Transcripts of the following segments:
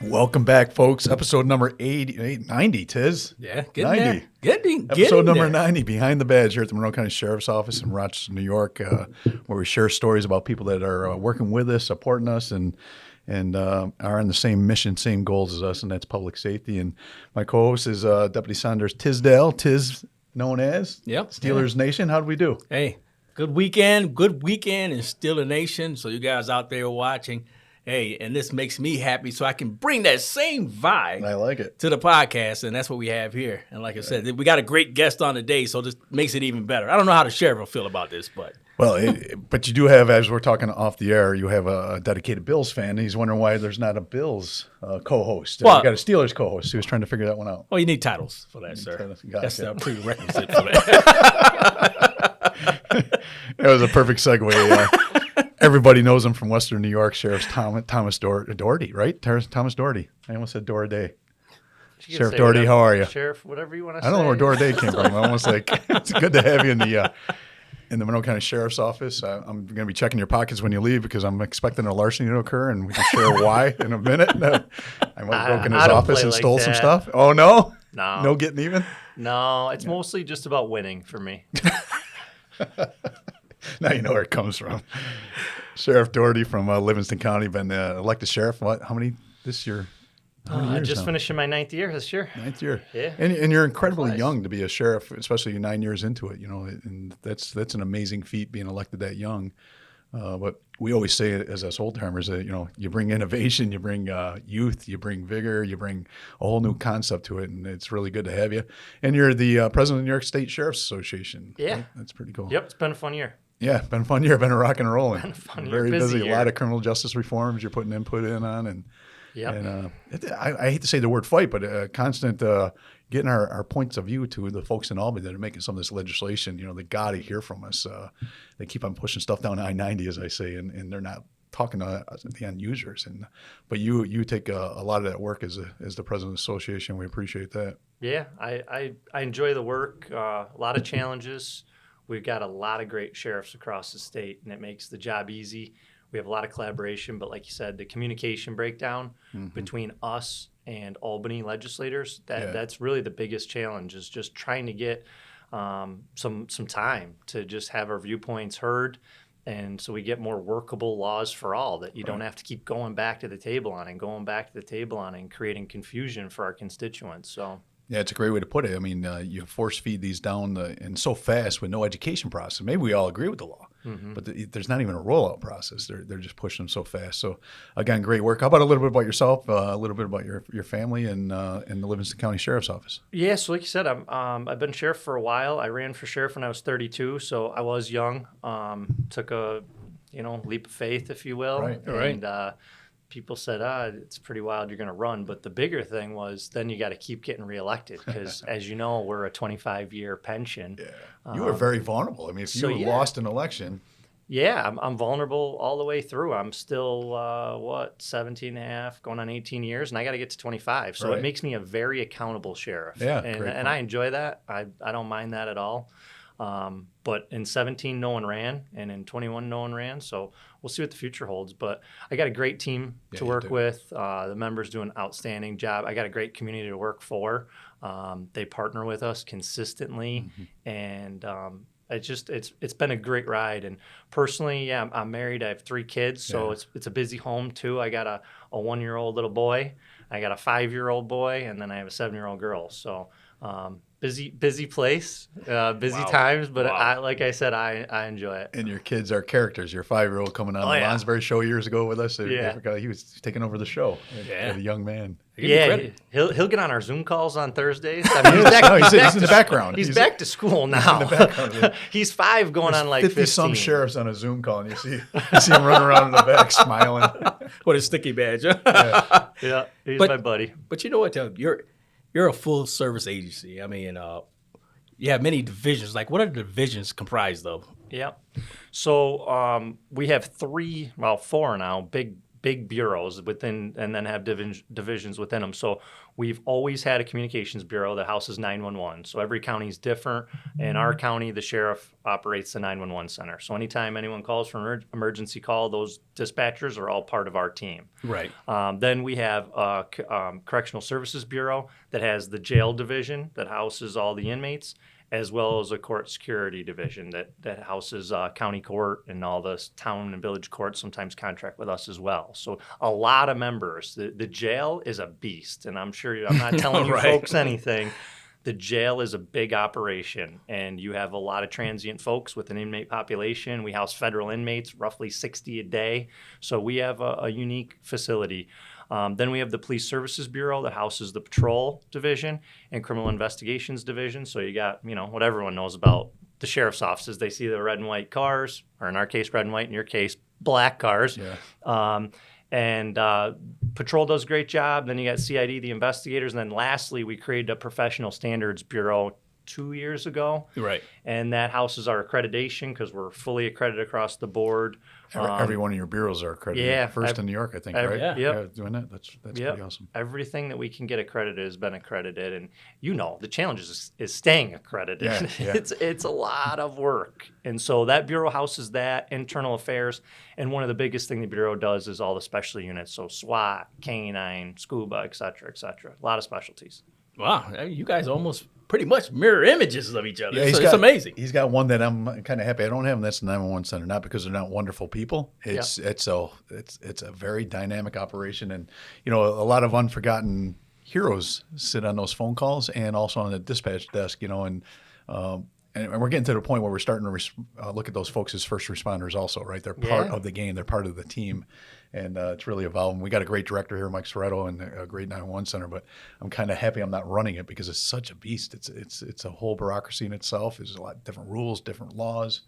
Welcome back, folks. Episode number 90, Tiz. Yeah, 90. Episode number 90, Behind the Badge, here at the Monroe County Sheriff's Office in Rochester, New York, where we share stories about people that are working with us, supporting us, and are on the same mission, same goals as us, and that's public safety. And my co-host is Deputy Saunders Tisdale, Tiz known as Steelers Nation. How do we do? Hey, good weekend in Steeler Nation. So you guys out there watching, hey, and this makes me happy so I can bring that same vibe I like it. to the podcast, and that's what we have here. And like I said, we got a great guest on today, so this makes it even better. I don't know how the sheriff will feel about this, but... Well, but you do have, as we're talking off the air, you have a dedicated Bills fan, and he's wondering why there's not a Bills co-host. Well, you got a Steelers co-host. He was trying to figure that one out. Oh, you need titles for that, sir. Gotcha. That's a prerequisite for that. That was a perfect segue. Everybody knows him from Western New York, Sheriff Thomas Dougherty, right? Thomas Dougherty. I almost said Dougherty. Sheriff Dougherty, how are you? Sheriff, whatever you want to say. I don't know where Dougherty came from. I almost like it's good to have you in the Monroe County Sheriff's Office. I'm going to be checking your pockets when you leave because I'm expecting a larceny to occur, and we can share why in a minute. I might have broken his office and stole some stuff. Oh, no? No getting even? No, it's mostly just about winning for me. Now you know where it comes from. Sheriff Dougherty from Livingston County, been elected sheriff, how many this year? I just finished my 9th year this year. 9th year. Yeah. And you're incredibly young to be a sheriff, especially 9 years into it, and that's an amazing feat being elected that young. But we always say it as us old timers that, you bring innovation, you bring youth, you bring vigor, you bring a whole new concept to it. And it's really good to have you. And you're the president of the New York State Sheriff's Association. Yeah. Right? That's pretty cool. Yep. It's been a fun year. Yeah, been a fun year. Been a rock and rolling. Been a fun year. Very busy. Year. A lot of criminal justice reforms you're putting input in on. And yep. And I hate to say the word fight, but constant getting our points of view to the folks in Albany that are making some of this legislation. They got to hear from us. They keep on pushing stuff down I-90, as I say, and they're not talking to the end users. But you take a lot of that work as the president of the association. We appreciate that. Yeah, I enjoy the work. A lot of challenges. We've got a lot of great sheriffs across the state, and it makes the job easy. We have a lot of collaboration, but like you said, the communication breakdown between us and Albany legislators, that's really the biggest challenge, is just trying to get some time to just have our viewpoints heard, and so we get more workable laws for all that you don't have to keep going back to the table on and creating confusion for our constituents. So. Yeah, it's a great way to put it. I mean, you force feed these down and so fast with no education process. Maybe we all agree with the law, but there's not even a rollout process. They're just pushing them so fast. So, again, great work. How about a little bit about yourself, a little bit about your family and the Livingston County Sheriff's Office? Yeah, so like you said, I've been sheriff for a while. I ran for sheriff when I was 32, so I was young. Took a leap of faith, if you will. Right. And people said, it's pretty wild, you're going to run. But the bigger thing was then you got to keep getting reelected because, as you know, we're a 25-year pension. Yeah. You were very vulnerable. I mean, if you lost an election. Yeah, I'm vulnerable all the way through. I'm still, 17 and a half, going on 18 years, and I got to get to 25. So it makes me a very accountable sheriff. Yeah, and I enjoy that. I don't mind that at all. But in 17, no one ran, and in 21, no one ran. So we'll see what the future holds. But I got a great team to work with. The members do an outstanding job. I got a great community to work for. They partner with us consistently, and it's been a great ride. And personally, I'm married. I have 3 kids, so it's a busy home too. I got a 1-year-old little boy. I got a 5-year-old boy, and then I have a 7-year-old girl. So. Busy place, busy times, but like I said, I enjoy it. And your kids are characters. Your 5-year-old coming on the Lonsbury show years ago with us. He was taking over the show. A young man. Yeah, he'll get on our Zoom calls on Thursdays. He's in the background. He's back to school now. He's in the background. He's 5 going on like 50 some sheriffs on a Zoom call, and you see him running around in the back smiling. What a sticky badge. Yeah, he's my buddy. But you know what, you're a full-service agency. I mean, you have many divisions. Like, what are the divisions comprised of? Yeah. So we have 4 now, big big bureaus within, and then have divisions within them. So we've always had a communications bureau that houses 911. So every county is different. In our county, the sheriff operates the 911 center. So anytime anyone calls for an emergency call, those dispatchers are all part of our team. Right. Then we have a correctional services bureau that has the jail division that houses all the inmates, as well as a court security division that houses county court, and all the town and village courts sometimes contract with us as well. So a lot of members. The jail is a beast, and I'm sure I'm not telling you Right. folks anything. The jail is a big operation, and you have a lot of transient folks with an inmate population. We house federal inmates, roughly 60 a day. So we have a unique facility. Then we have the Police Services Bureau that houses the Patrol Division and Criminal Investigations Division. So you got, what everyone knows about the sheriff's offices. They see the red and white cars, or in our case, red and white, in your case, black cars. Yeah. And Patrol does a great job. Then you got CID, the investigators. And then lastly, we created a Professional Standards Bureau 2 years ago. Right. And that houses our accreditation, because we're fully accredited across the board. Every one of your bureaus are accredited. Yeah. First in New York, I think, right? Yeah. Yep. Doing that. That's Yep. pretty awesome. Everything that we can get accredited has been accredited, and the challenge is staying accredited. Yeah. It's a lot of work, and so that bureau houses that, internal affairs, and one of the biggest thing the bureau does is all the specialty units, so SWAT, K-9, scuba, et cetera, a lot of specialties. Wow, you guys almost pretty much mirror images of each other. Yeah, It's amazing. He's got one that I'm kind of happy I don't have, and that's the 911 center. Not because they're not wonderful people. It's a very dynamic operation, and a lot of unforgotten heroes sit on those phone calls and also on the dispatch desk. And we're getting to the point where we're starting to look at those folks as first responders also, right? They're part of the game. They're part of the team. And it's really evolving. We got a great director here, Mike Soretto, and a great 911 center, but I'm kind of happy I'm not running it because it's such a beast. It's a whole bureaucracy in itself. There's a lot of different rules, different laws.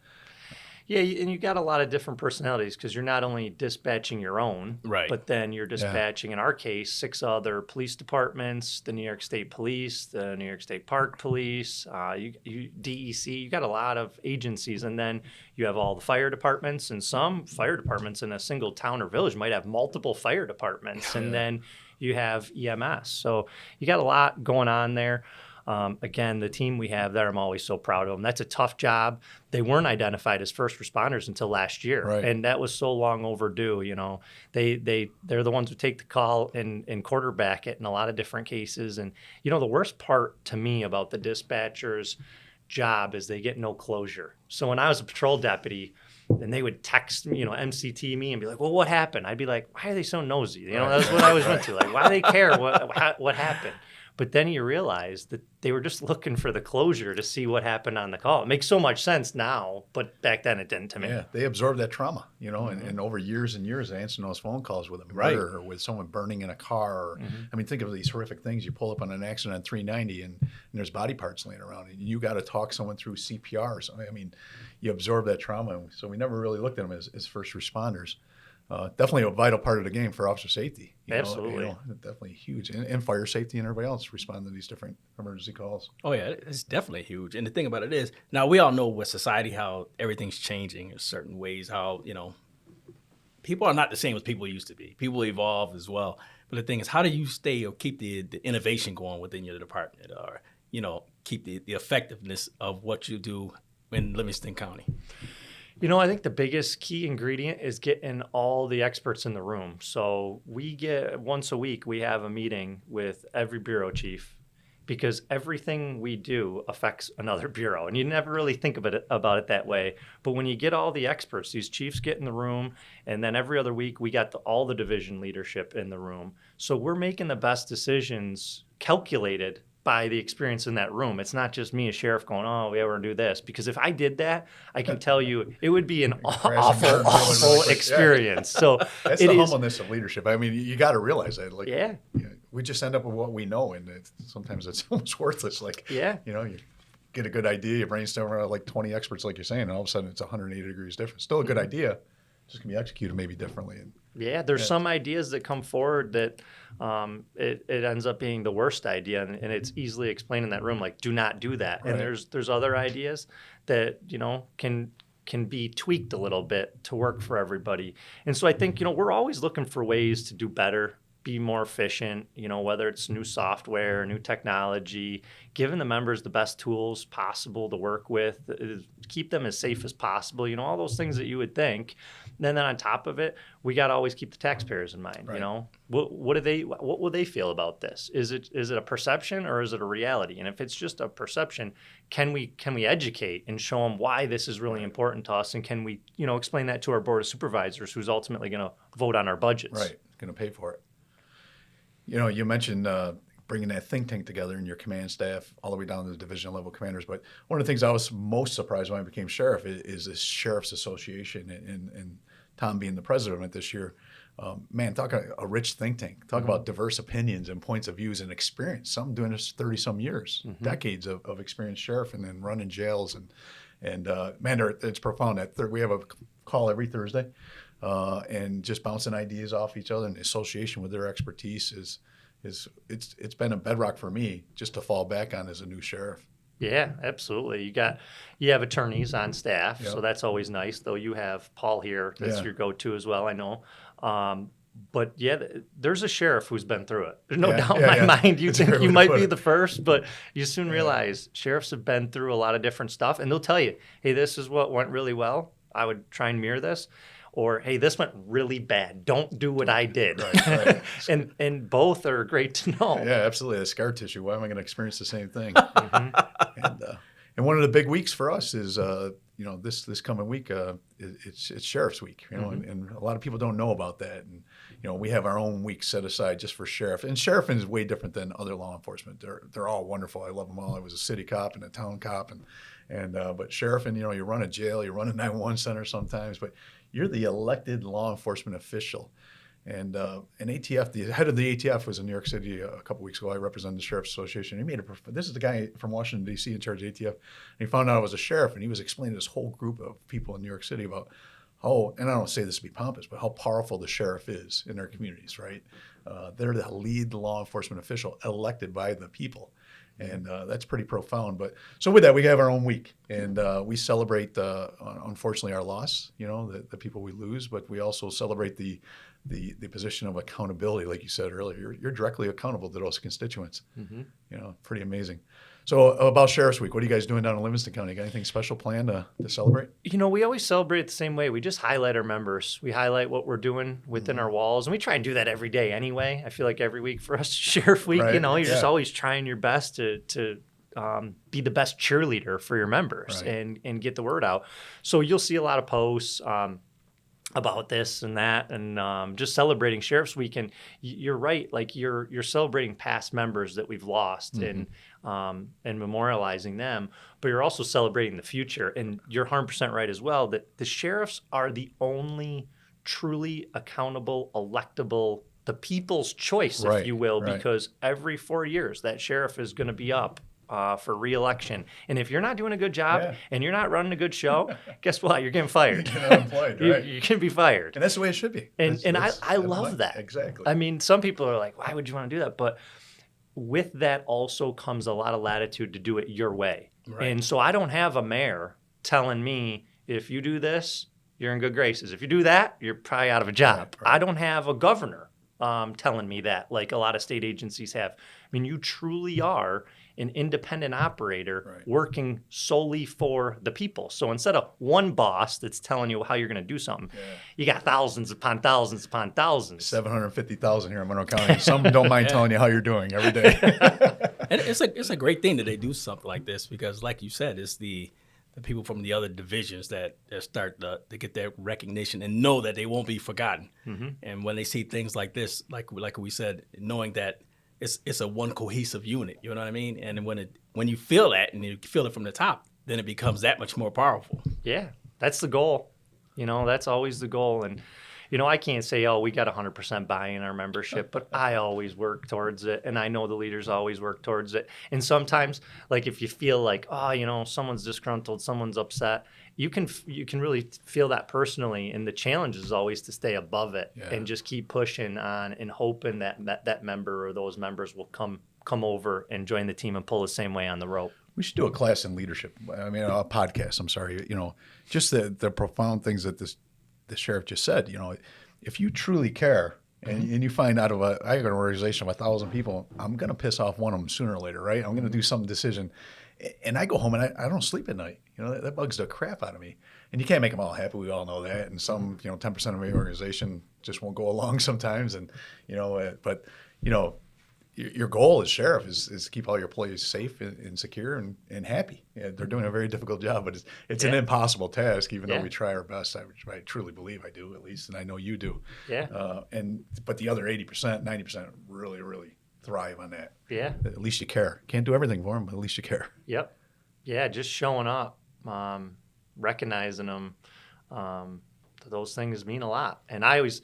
Yeah, and you got a lot of different personalities, because you're not only dispatching your own, Right. but then you're dispatching, in our case, 6 other police departments, the New York State Police, the New York State Park Police, DEC. You got a lot of agencies, and then you have all the fire departments, and some fire departments in a single town or village might have multiple fire departments, and then you have EMS. So you got a lot going on there. Again, the team we have there, I'm always so proud of them. That's a tough job. They weren't identified as first responders until last year, Right. and that was so long overdue. They're the ones who take the call and quarterback it in a lot of different cases. And the worst part to me about the dispatcher's job is they get no closure. So when I was a patrol deputy, and they would text me, MCT me and be like, "Well, what happened?" I'd be like, "Why are they so nosy?" That's what I always went to. Like, why do they care what happened? But then you realize that they were just looking for the closure to see what happened on the call. It makes so much sense now, but back then it didn't to me. Yeah, they absorbed that trauma, and over years and years, answering those phone calls with a murder or with someone burning in a car. Or, I mean, think of these horrific things. You pull up on an accident on 390 and there's body parts laying around, and you got to talk someone through CPR or something. I mean, you absorb that trauma. So we never really looked at them as first responders. Definitely a vital part of the game for officer safety. Absolutely. Definitely huge. And fire safety and everybody else responding to these different emergency calls. Oh, yeah, it's definitely huge. And the thing about it is, now we all know with society how everything's changing in certain ways, how, people are not the same as people used to be. People evolve as well. But the thing is, how do you stay or keep the innovation going within your department, or, keep the effectiveness of what you do in Livingston County? I think the biggest key ingredient is getting all the experts in the room. So we get once a week, we have a meeting with every bureau chief, because everything we do affects another bureau. And you never really think about it that way. But when you get all the experts, these chiefs get in the room, and then every other week we got all the division leadership in the room. So we're making the best decisions calculated by the experience in that room. It's not just me, a sheriff, going, "Oh, yeah, we're going to do this." Because if I did that, I can tell you it would be an awful experience. So that's the humbleness of leadership. I mean, you got to realize that. Like, we just end up with what we know, and sometimes it's almost worthless. Like, you get a good idea, you brainstorm around like 20 experts, like you're saying, and all of a sudden it's 180 degrees different. Still a good idea, just can be executed maybe differently. There's some ideas that come forward that it ends up being the worst idea, and it's easily explained in that room, like, do not do that. Right. And there's other ideas that can can be tweaked a little bit to work for everybody. And so I think, we're always looking for ways to do better, be more efficient, whether it's new software, new technology, giving the members the best tools possible to work with, keep them as safe as possible, all those things that you would think. And then on top of it, we got to always keep the taxpayers in mind. Right. What will they feel about this? Is it a perception or is it a reality? And if it's just a perception, can we educate and show them why this is really important to us? And can we, explain that to our board of supervisors, who's ultimately going to vote on our budgets? Right, going to pay for it. You mentioned bringing that think tank together in your command staff all the way down to the division level commanders. But one of the things I was most surprised when I became sheriff is this Sheriff's Association and Tom being the president of it this year. Man, talk a rich think tank. Talk about diverse opinions and points of views and experience. Some doing this 30-some years, decades of experience sheriff and then running jails. And man, it's profound. We have a call every Thursday. And just bouncing ideas off each other and association with their expertise it's been a bedrock for me just to fall back on as a new sheriff. Yeah, absolutely. You have attorneys on staff, Yep. so that's always nice. Though you have Paul here, that's your go-to as well. I know. But yeah, there's a sheriff who's been through it. There's no doubt in my mind. You think you might be the first, but you soon realize sheriffs have been through a lot of different stuff, and they'll tell you, "Hey, this is what went really well. I would try and mirror this." Or, hey, this went really bad. Don't do what I did. Right. and both are great to know. Yeah, absolutely. The scar tissue. Why am I going to experience the same thing? And one of the big weeks for us is, this coming week, it's Sheriff's Week, and a lot of people don't know about that. And, we have our own week set aside just for sheriff. And sheriff is way different than other law enforcement. They're all wonderful. I love them all. I was a city cop and a town cop. But sheriff, and, you run a jail, you run a 911 center sometimes, but you're the elected law enforcement official. And ATF, the head of the ATF was in New York City a couple weeks ago. I represented the Sheriff's Association. This is the guy from Washington, D.C. in charge of ATF. And he found out I was a sheriff, and he was explaining to this whole group of people in New York City about how, and I don't say this to be pompous, but how powerful the sheriff is in their communities, right? They're the lead law enforcement official elected by the people. And that's pretty profound. But so with that, we have our own week, and we celebrate, unfortunately, our loss, the people we lose, but we also celebrate the position of accountability, like you said earlier. You're directly accountable to those constituents. Pretty amazing. So about Sheriff's Week, what are you guys doing down in Livingston County? Got anything special planned to celebrate? We always celebrate it the same way. We just highlight our members. We highlight what we're doing within our walls, and we try and do that every day anyway. I feel like every week for us, Sheriff Week, Right. you're just always trying your best to be the best cheerleader for your members and get the word out. So you'll see a lot of posts about this and that, and just celebrating Sheriff's Week. And you're right, like you're celebrating past members that we've lost and memorializing them, but you're also celebrating the future. And you're 100% right as well that the sheriffs are the only truly accountable, electable, the people's choice, if you will, because every 4 years that sheriff is going to be up for re-election. And if you're not doing a good job and you're not running a good show, guess what? You're getting fired. You're unemployed, right? You can be fired. And that's the way it should be. And I love that. Exactly. I mean, some people are like, why would you want to do that? But with that also comes a lot of latitude to do it your way. Right. And so I don't have a mayor telling me, if you do this, you're in good graces. If you do that, you're probably out of a job. Right. I don't have a governor telling me that like a lot of state agencies have. I mean, you truly are an independent operator working solely for the people. So instead of one boss that's telling you how you're going to do something, you got thousands upon thousands upon thousands. 750,000 here in Monroe County. Some don't mind telling you how you're doing every day. And it's a great thing that they do something like this because, like you said, it's the people from the other divisions that start to get that recognition and know that they won't be forgotten. And when they see things like this, like we said, knowing that it's a one cohesive unit, you know what I mean? And when you feel that and you feel it from the top, then it becomes that much more powerful. Yeah, that's the goal. That's always the goal. And, I can't say, we got 100% buy-in in our membership, but I always work towards it. And I know the leaders always work towards it. And sometimes, like if you feel like, someone's disgruntled, someone's upset, you can really feel that personally. And the challenge is always to stay above it and just keep pushing on and hoping that member or those members will come over and join the team and pull the same way on the rope. We should do a class in leadership. I mean, a podcast. I'm sorry. Just the profound things that the sheriff just said. If you truly care, and you find out I got an organization of 1,000 people, I'm going to piss off one of them sooner or later, right? I'm going to do some decision, and I go home and I don't sleep at night. That bugs the crap out of me. And you can't make them all happy. We all know that. And some, 10% of my organization just won't go along sometimes. And but your goal as sheriff is to keep all your employees safe and secure and happy. Yeah, they're doing a very difficult job, but it's an impossible task, even though we try our best. I truly believe I do, at least, and I know you do. Yeah. But the other 80%, 90% really, really thrive on that. Yeah. At least you care. Can't do everything for them, but at least you care. Yep. Yeah, just showing up, recognizing them. Those things mean a lot. And I always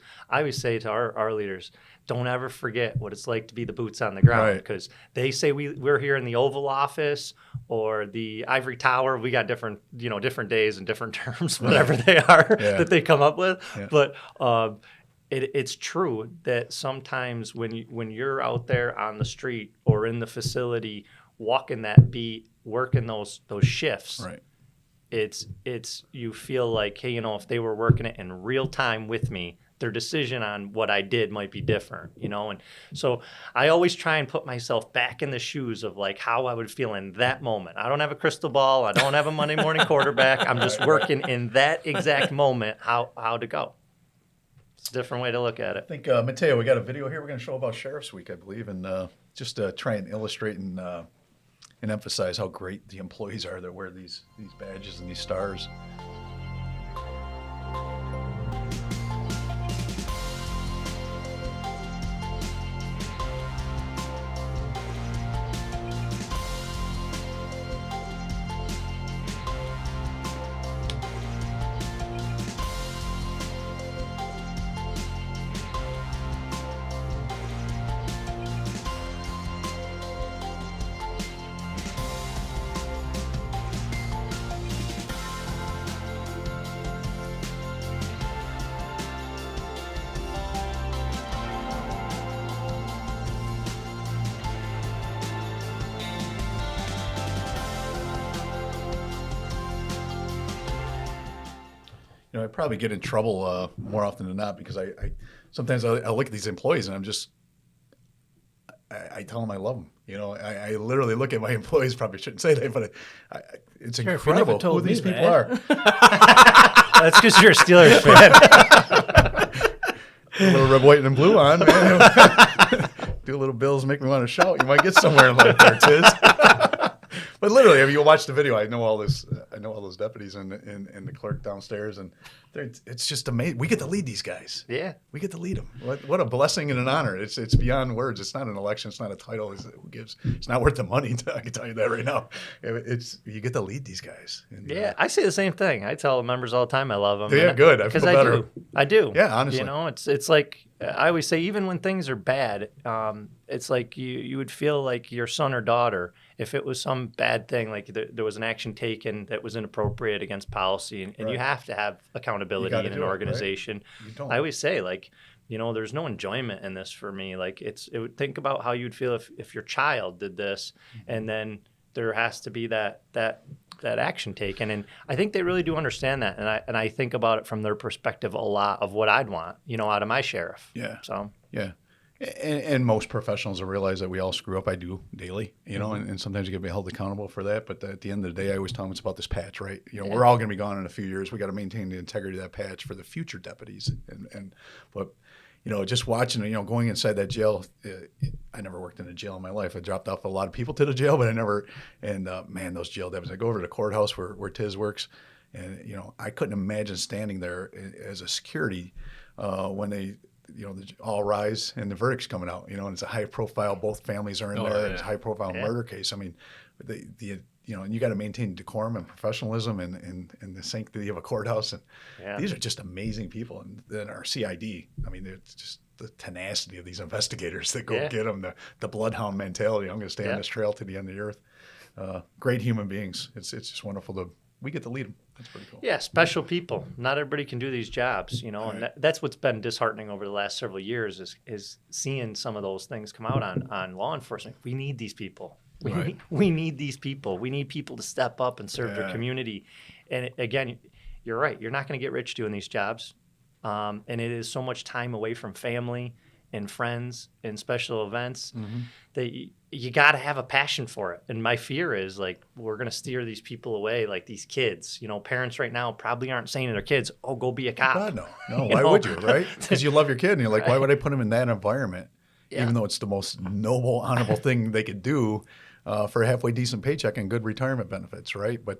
say to our leaders, don't ever forget what it's like to be the boots on the ground, because they say we're here in the Oval Office or the Ivory Tower. We got different days and different terms, whatever they are that they come up with. Yeah. But it's true that sometimes when you're out there on the street or in the facility, walking that beat, working those shifts, right. It's you feel like, hey, if they were working it in real time with me, their decision on what I did might be different, and so I always try and put myself back in the shoes of like how I would feel in that moment. I don't have a crystal ball. I don't have a Monday morning quarterback. I'm just working in that exact moment how to go. It's a different way to look at it. I think, Mateo, we got a video here we're going to show about Sheriff's Week, I believe, and just try and illustrate and emphasize how great the employees are that wear these badges and these stars. I probably get in trouble more often than not because I sometimes I look at these employees and I tell them I love them. I literally look at my employees. Probably shouldn't say that, but it's incredible who these people are. That's because you're a Steelers fan. A little red, white, and blue on, man. Do a little Bills, make me want to shout. You might get somewhere in life there, Tiz. But literally, if you watch the video, I know all those deputies and the clerk downstairs, and it's just amazing. We get to lead these guys. Yeah, we get to lead them. What a blessing and an honor! It's beyond words. It's not an election. It's not a title. It's not worth the money. I can tell you that right now. You get to lead these guys. And, I say the same thing. I tell members all the time I love them. Yeah, good. I feel better. I do. Yeah, honestly. It's like I always say, even when things are bad, it's like you would feel like your son or daughter if it was some bad thing, like there was an action taken that was inappropriate against policy, and you have to have accountability in an organization. Right? I always say, like, there's no enjoyment in this for me. Like, think about how you'd feel if your child did this, and then there has to be that action taken. And I think they really do understand that. And I think about it from their perspective a lot of what I'd want, out of my sheriff. Yeah. So yeah. And most professionals will realize that we all screw up. I do daily, and sometimes you get be held accountable for that. But at the end of the day, I always tell them it's about this patch, right? We're all going to be gone in a few years. We got to maintain the integrity of that patch for the future deputies. But just watching, going inside that jail, I never worked in a jail in my life. I dropped off a lot of people to the jail, but I never, and man, those jail deputies, I go over to the courthouse where Tiz works, and, I couldn't imagine standing there as a security when they, all rise and the verdict's coming out, and it's a high profile, both families are in there. Yeah. It's a high profile murder case. I mean, and you got to maintain decorum and professionalism and the sanctity of a courthouse. And these are just amazing people. And then our CID, I mean, it's just the tenacity of these investigators that go get them, the bloodhound mentality. I'm going to stay on this trail to the end of the earth. Great human beings. It's just wonderful we get to lead them. That's pretty cool. Yeah, special people. Not everybody can do these jobs, and that's what's been disheartening over the last several years is seeing some of those things come out on law enforcement. We need these people. We need these people. We need people to step up and serve their community. And again, you're right. You're not going to get rich doing these jobs. And it is so much time away from family and friends and special events that you got to have a passion for it. And my fear is like, we're going to steer these people away, like these kids. You know, parents right now probably aren't saying to their kids, oh, go be a cop. God, no. Why would you, right? Because you love your kid and you're like, why would I put him in that environment? Yeah. Even though it's the most noble, honorable thing they could do for a halfway decent paycheck and good retirement benefits, right? But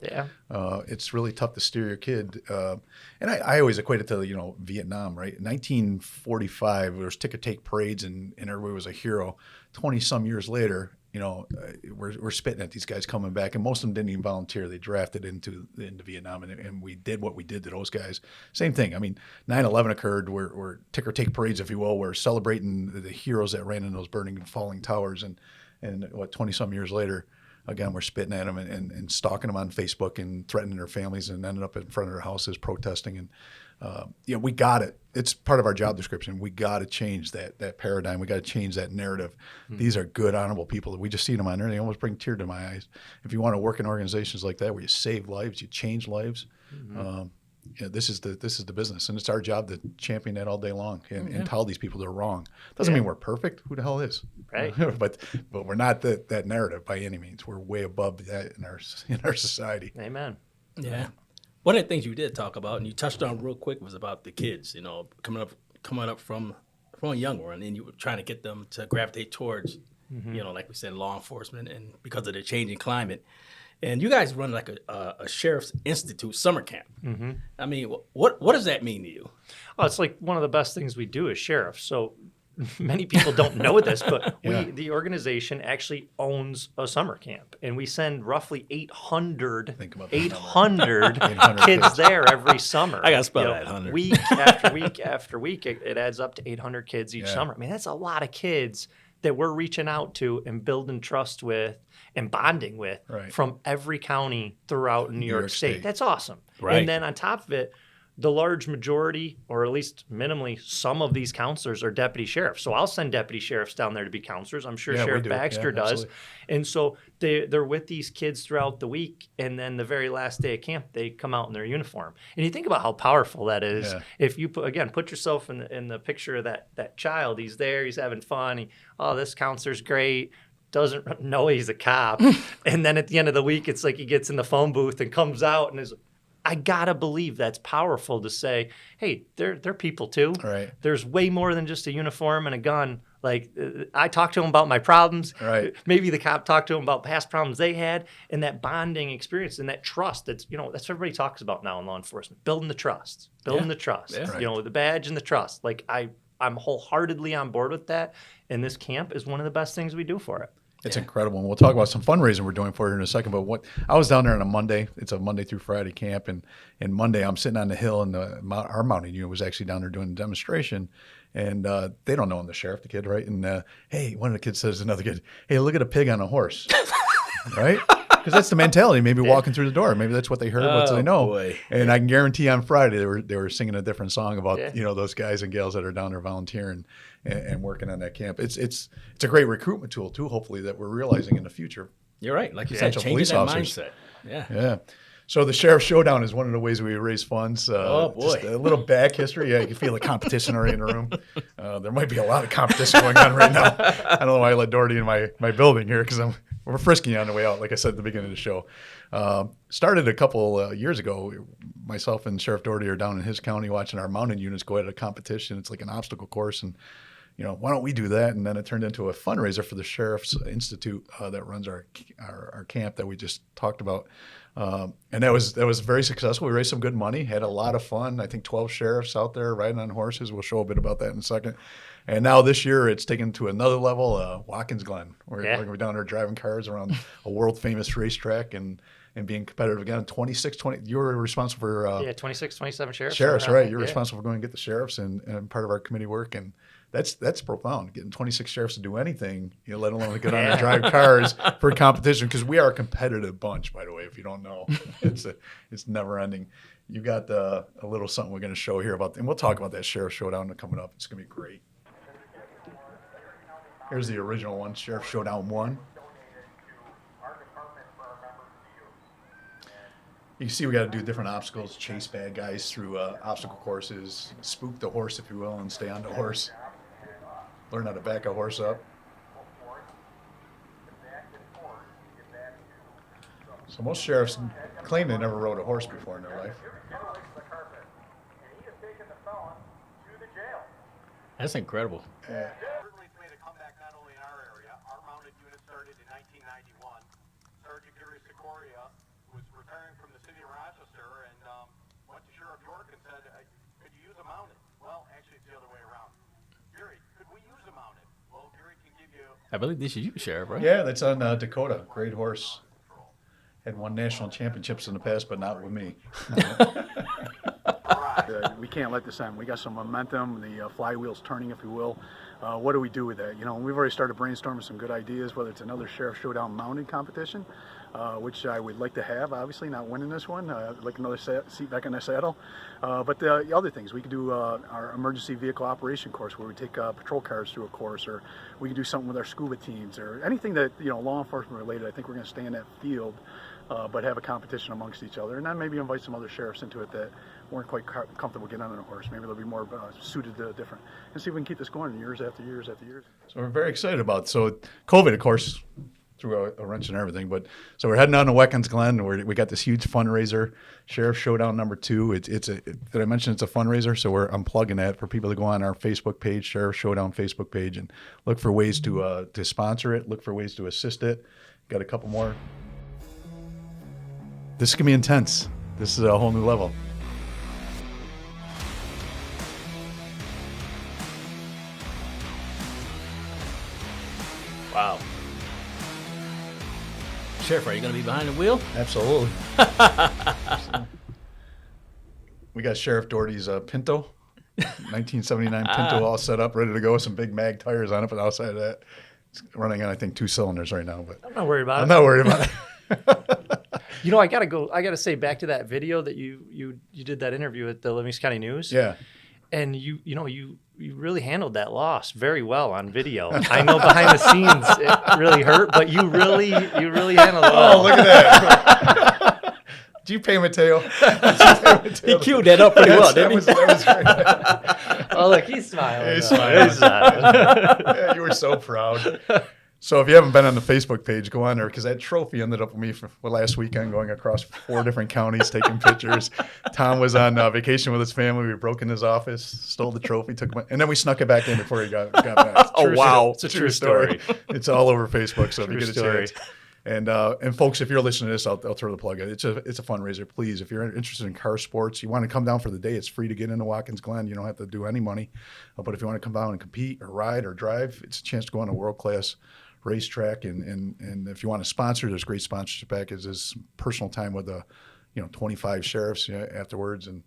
it's really tough to steer your kid. And I always equate it to, Vietnam, right? In 1945, there was ticker-tape parades and everybody was a hero. 20-some years later, we're spitting at these guys coming back, and most of them didn't even volunteer. They drafted into Vietnam, and we did what we did to those guys. Same thing. I mean, 9/11 occurred. We're ticker-tape parades, if you will. We're celebrating the heroes that ran in those burning and falling towers, and 20-some years later, again, we're spitting at them and stalking them on Facebook and threatening their families, and ended up in front of their houses protesting. And we got it. It's part of our job description. We got to change that paradigm. We got to change that narrative. These are good, honorable people that we just see them on there. They almost bring a tear to my eyes. If you want to work in organizations like that where you save lives, you change lives, this is the business, and it's our job to champion that all day long and tell these people they're wrong. Doesn't mean we're perfect. Who the hell is? Right. but we're not that narrative by any means. We're way above that in our society. Amen. Yeah. One of the things you did talk about, and you touched on real quick, was about the kids. Coming up from a young one, and you were trying to get them to gravitate towards, like we said, law enforcement, and because of the changing climate. And you guys run like a Sheriff's Institute summer camp. Mm-hmm. I mean, what does that mean to you? Oh, it's like one of the best things we do as sheriffs. So many people don't know this, but the organization actually owns a summer camp, and we send roughly 800 kids there every summer. I got to spell that 800. Week after week after week, it adds up to 800 kids each summer. I mean, that's a lot of kids that we're reaching out to and building trust with and bonding with from every county throughout New York State. That's awesome. Right. And then on top of it, the large majority, or at least minimally, some of these counselors are deputy sheriffs. So I'll send deputy sheriffs down there to be counselors. I'm sure Sheriff Baxter does. Absolutely. And so they're with these kids throughout the week, and then the very last day of camp, they come out in their uniform. And you think about how powerful that is. Yeah. If you, put yourself in the picture of that child. He's there, he's having fun. This counselor's great. Doesn't know he's a cop. And then at the end of the week, it's like he gets in the phone booth and comes out and is... I gotta believe that's powerful to say, hey, they're people too. Right. There's way more than just a uniform and a gun. Like I talked to them about my problems. Right. Maybe the cop talked to them about past problems they had, and that bonding experience and that trust. That's that's what everybody talks about now in law enforcement. Building the trust. Building the trust. Yeah. Right. The badge and the trust. Like I'm wholeheartedly on board with that. And this camp is one of the best things we do for it. It's incredible. And we'll talk about some fundraising we're doing for it in a second. But I was down there on a Monday. It's a Monday through Friday camp. And Monday, I'm sitting on the hill, and our mounting unit was actually down there doing a demonstration. And they don't know I'm the sheriff, the kid, right? And hey, one of the kids says to another kid, hey, look at a pig on a horse, right? Because that's the mentality. Maybe walking through the door. Maybe that's what they heard, what they know. Boy. And I can guarantee on Friday they were singing a different song about those guys and gals that are down there volunteering and working on that camp. It's a great recruitment tool too. Hopefully that we're realizing in the future. You're right, like you said, changing that mindset. Yeah. So the Sheriff's Showdown is one of the ways we raise funds. Just a little back history. Yeah, you can feel the competition already in the room. There might be a lot of competition going on right now. I don't know why I let Dougherty in my building here because we're frisking you on the way out, like I said at the beginning of the show. Started a couple years ago. Myself and Sheriff Dougherty are down in his county watching our mounted units go at a competition. It's like an obstacle course, and why don't we do that? And then it turned into a fundraiser for the Sheriff's Institute that runs our camp that we just talked about. And that was very successful. We raised some good money, had a lot of fun. I think 12 sheriffs out there riding on horses. We'll show a bit about that in a second. And now this year it's taken to another level, Watkins Glen. We're going to be down there driving cars around a world-famous racetrack and being competitive again. 20. You were responsible for 26, 27 sheriffs. Sheriffs, right? You're responsible for going to get the sheriffs and part of our committee work, and that's profound. Getting 26 sheriffs to do anything, let alone get on and drive cars for a competition, because we are a competitive bunch, by the way. If you don't know, it's never ending. You got a little something we're going to show here about, and we'll talk about that Sheriff Showdown coming up. It's going to be great. Here's the original one, Sheriff Showdown 1. You can see we got to do different obstacles, chase bad guys through obstacle courses, spook the horse, if you will, and stay on the horse. Learn how to back a horse up. So most sheriffs claim they never rode a horse before in their life. That's incredible. Yeah. Certainly it's made a comeback not only in our area. Our mounted unit started in 1991. Sergeant Gary Sikoria was retiring from the city of Rochester and went to Sheriff York and said, could you use a mounted? Well, actually it's the other way around. Gary, could we use a mounted? Well, Gary can give you... I believe this is you, Sheriff, right? Yeah, that's on Dakota. Great horse. Had won national championships in the past, but not with me. We can't let this end. We got some momentum. The flywheel's turning, if you will. What do we do with that? You know, we've already started brainstorming some good ideas, whether it's another Sheriff Showdown mounted competition, which I would like to have, obviously, not winning this one. I'd like another seat back in the saddle. But the other things, we could do our emergency vehicle operation course where we take patrol cars through a course, or we could do something with our scuba teams, or anything that, you know, law enforcement related. I think we're going to stay in that field, but have a competition amongst each other. And then maybe invite some other sheriffs into it that weren't quite comfortable getting on a horse. Maybe they'll be more suited to different. And see if we can keep this going years after years after years. So we're very excited about it. So COVID, of course, threw a wrench and everything. But so we're heading down to Watkins Glen. We got this huge fundraiser, Sheriff Showdown #2. Did I mention it's a fundraiser? So I'm plugging that for people to go on our Facebook page, Sheriff Showdown Facebook page, and look for ways to sponsor it. Look for ways to assist it. Got a couple more. This is gonna be intense. This is a whole new level. Wow. Sheriff, are you going to be behind the wheel? Absolutely. We got Sheriff Dougherty's Pinto, 1979 Pinto, all set up, ready to go. Some big mag tires on it, but outside of that, it's running on, I think, 2 cylinders right now. But I'm not worried about it. I'm not worried about it. You know, I gotta say, back to that video that you did that interview at the Livingston County News. Yeah. And you really handled that loss very well on video. I know behind the scenes it really hurt, but you really handled it well. Oh, look at that. Did you pay Mateo? He queued that up pretty well, didn't he? That was great. Oh, look, he's smiling. He's smiling. Yeah, you were so proud. So if you haven't been on the Facebook page, go on there, because that trophy ended up with me for last weekend, going across 4 different counties, taking pictures. Tom was on vacation with his family. We broke in his office, stole the trophy, and then we snuck it back in before he got back. Oh, wow. It's a true story. It's all over Facebook, so if you True get a story. chance. And folks, if you're listening to this, I'll throw the plug in. It's a fundraiser. Please, if you're interested in car sports, you want to come down for the day, it's free to get into Watkins Glen. You don't have to do any money. But if you want to come down and compete or ride or drive, it's a chance to go on a world-class racetrack. And if you want to sponsor, there's great sponsorship packages, personal time with 25 sheriffs afterwards. And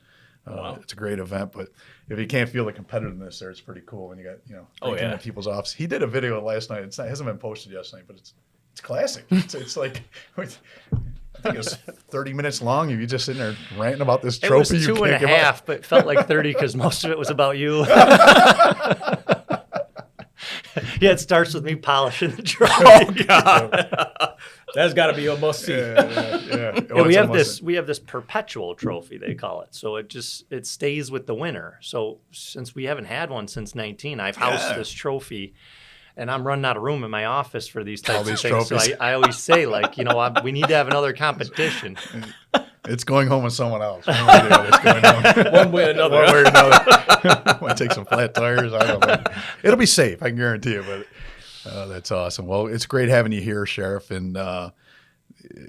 Wow. It's a great event. But if you can't feel the competitiveness there, it's pretty cool when you got, breaking into people's office. He did a video last night. It hasn't been posted yesterday, but it's classic. It's like, I think it was 30 minutes long. You just sitting there ranting about this trophy. It was 2.5, but it felt like 30 because most of it was about you. Yeah, it starts with me polishing the trophy. Oh, God. That's got to be a must see. Yeah. And we have this perpetual trophy, they call it. So it stays with the winner. So since we haven't had one since 19, I've housed this trophy. And I'm running out of room in my office for these types of things. Trophies. So I always say, we need to have another competition. It's going home with someone else. One way or the other. One way or another. One way or another. Might take some flat tires. I don't know. It'll be safe, I can guarantee you. But that's awesome. Well, it's great having you here, Sheriff, and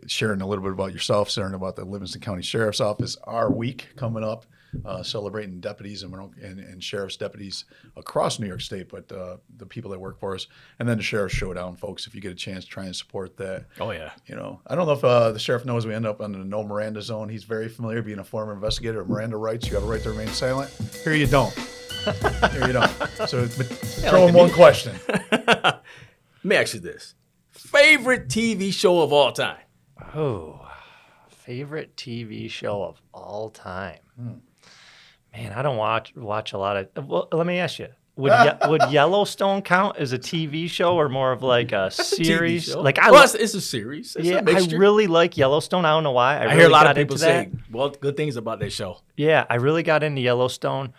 sharing a little bit about yourself, sharing about the Livingston County Sheriff's Office. Our week coming up, celebrating deputies and sheriff's deputies across New York State, but the people that work for us, and then the Sheriff's Showdown, folks. If you get a chance, try and support that. Oh, yeah. I don't know if the sheriff knows we end up under the no Miranda zone. He's very familiar, being a former investigator of Miranda rights. You have a right to remain silent. Here you don't. Here you don't. So throw him one question. Let me ask you this. Favorite TV show of all time? Oh, favorite TV show of all time. Man, I don't watch a lot of. Well, let me ask you, would Yellowstone count as a TV show or more of like a series? TV show. Like It's a series. It's yeah, a mixture. I really like Yellowstone. I don't know why. I really hear a lot got of people into say that. good things about that show. Yeah, I really got into Yellowstone.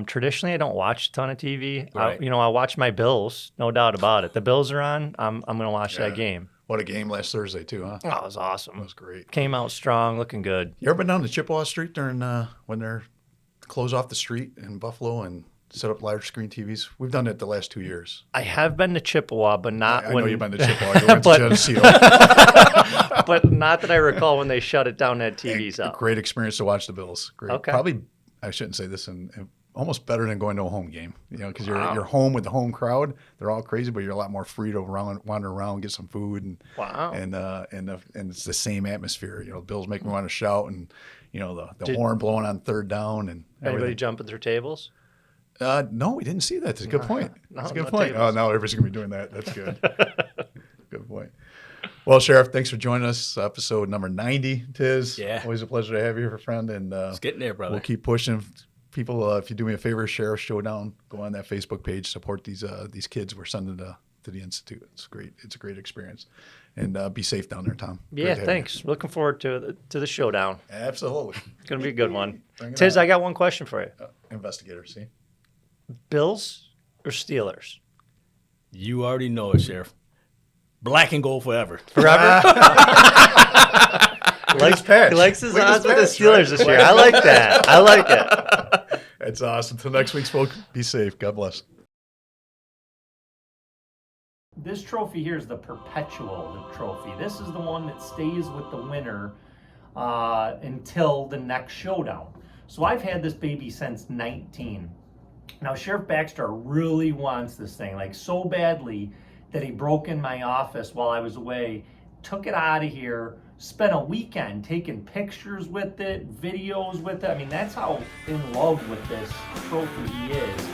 Traditionally, I don't watch a ton of TV. Right. I watch my Bills, no doubt about it. The Bills are on. I'm going to watch that game. What a game last Thursday too, huh? Oh, it was awesome. That was great. Came out strong, looking good. You ever been down to Chippewa Street during when they're close off the street in Buffalo and set up large screen TVs? We've done it the last 2 years. I have been to Chippewa, but not I when know you've been to Chippewa. You went to Geneseo. but not that I recall when they shut it down and had TVs out. Great experience to watch the Bills. Great. Okay. Probably, I shouldn't say this, and almost better than going to a home game. Because Wow. you're home with the home crowd. They're all crazy, but you're a lot more free to wander around, get some food, and Wow. and it's the same atmosphere. The Bills make me want to shout, and the horn blowing on third down and Anybody everything. jumping through tables? No, we didn't see that. That's a good point. No, That's a good no point. tables. Oh, now everybody's gonna be doing that. That's good. Good point. Well, Sheriff, thanks for joining us. Episode number 90, Tiz. Yeah. Always a pleasure to have you here, friend. And It's getting there, brother. we'll keep pushing. People, if you do me a favor, Sheriff Showdown, go on that Facebook page, support these kids we're sending to the Institute. It's great. It's a great experience. And be safe down there, Tom. Great Yeah, to have thanks. Looking forward to the showdown. you. Absolutely. It's going to be a good one. Bring it Tiz, on. I got one question for you. Investigator, see? Bills or Steelers? You already know it, Sheriff. Black and gold forever. Forever? He likes his Look at odds with the patch, Steelers right? this year. I like that. I like it. That's awesome. Till next week's folks, be safe. God bless. This trophy here is the perpetual trophy. This is the one that stays with the winner until the next showdown. So I've had this baby since 19. Now Sheriff Baxter really wants this thing, like so badly that he broke in my office while I was away, took it out of here, spent a weekend taking pictures with it, videos with it. I mean, that's how in love with this trophy he is.